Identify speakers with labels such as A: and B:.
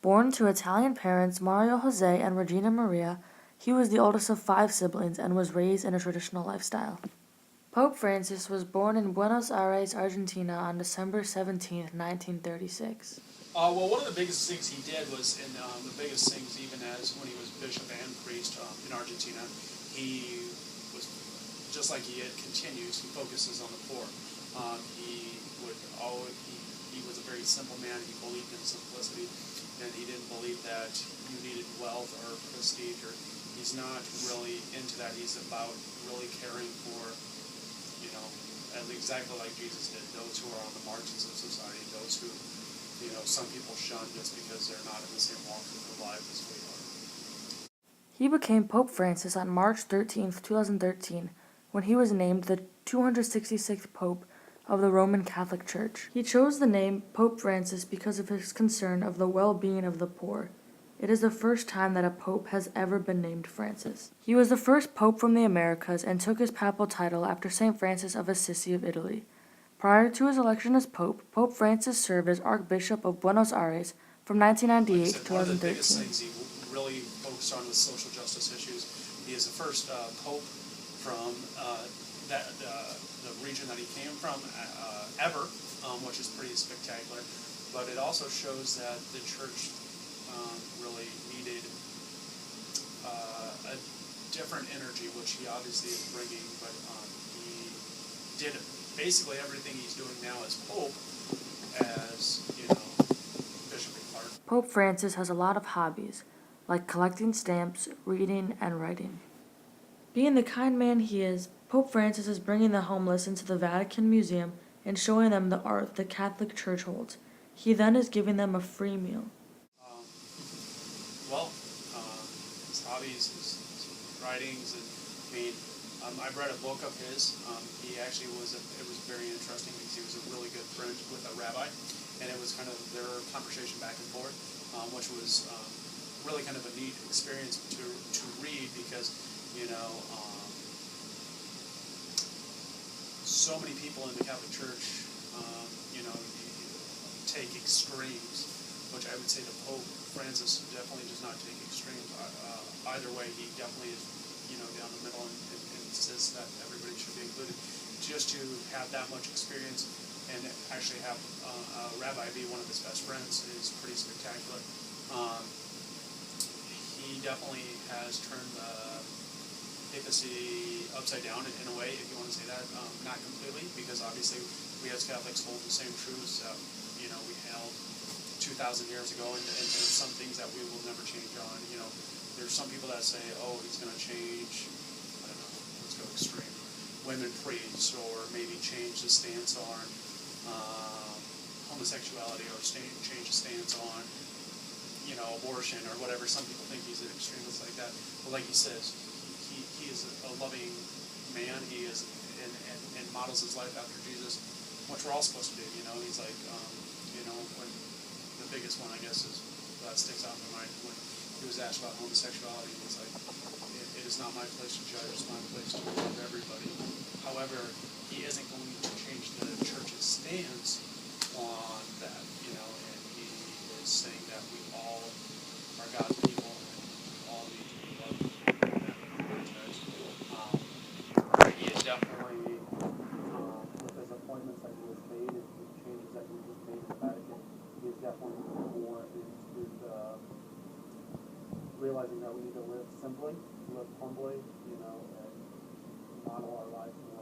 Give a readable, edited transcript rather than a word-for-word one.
A: Born to Italian parents Mario Jose and Regina Maria, he was the oldest of 5 siblings and was raised in a traditional lifestyle. Pope Francis was born in Buenos Aires, Argentina on December 17, 1936.
B: Well, one of the biggest things he did was, and the biggest things even as when he was bishop and priest in Argentina, he was, just like he continues, he focuses on the poor. He would always, he was a very simple man. He believed in simplicity, and he didn't believe that you needed wealth or prestige, or he's not really into that. He's about really caring for, you know, and exactly like Jesus did, those who are on the margins of society, those who, you know, some people shun just because they're not in the same walk of their life as we are.
A: He became Pope Francis on March 13, 2013, when he was named the 266th Pope of the Roman Catholic Church. He chose the name Pope Francis because of his concern of the well-being of the poor. It is the first time that a pope has ever been named Francis. He was the first pope from the Americas and took his papal title after St. Francis of Assisi of Italy. Prior to his election as pope, Pope Francis served as Archbishop of Buenos Aires from 1998 to 2013.
B: One of the biggest things he really focused on was social justice issues. He is the first pope from the region that he came from ever, which is pretty spectacular. But it also shows that the church really needed a different energy, which he obviously is bringing, but he did basically everything he's doing now as Pope, as, you know, Bishop and Clark.
A: Pope Francis has a lot of hobbies, like collecting stamps, reading, and writing. Being the kind man he is, Pope Francis is bringing the homeless into the Vatican Museum and showing them the art the Catholic Church holds. He then is giving them a free meal.
B: His hobbies, his writings, and I mean, I've read a book of his. He actually it was very interesting because he was a really good friend with a rabbi, and it was kind of their conversation back and forth, which was really kind of a neat experience to read because, you know, so many people in the Catholic Church, you know, take extremes, which I would say the Pope Francis definitely does not take extremes. Either way, he definitely is, you know, down the middle and says that everybody should be included. Just to have that much experience and actually have a rabbi be one of his best friends is pretty spectacular. He definitely has turned the papacy upside down in a way, if you want to say that. Not completely, because obviously we as Catholics hold the same truths that, you know, we held 2,000 years ago, and there's some things that we will never change on. You know, there's some people that say, oh, he's going to change, I don't know, let's go extreme, women priests, or maybe change the stance on homosexuality, or change the stance on, you know, abortion, or whatever. Some people think he's an extremist like that. But like he says, he is a loving man. He is and models his life after Jesus, which we're all supposed to do. You know, he's like, you know, when the biggest one, I guess, is that sticks out in my mind when he was asked about homosexuality. He's like, it is not my place to judge. It's my place to love everybody. However, he isn't going to change the church's stance on that. You know, and he is saying that we all are God's people and we all need to be loved. He is definitely, with his appointments that he has made and the changes that he has made in the Vatican, he is definitely more into realizing that we need to live simply, live humbly, you know, and model our life more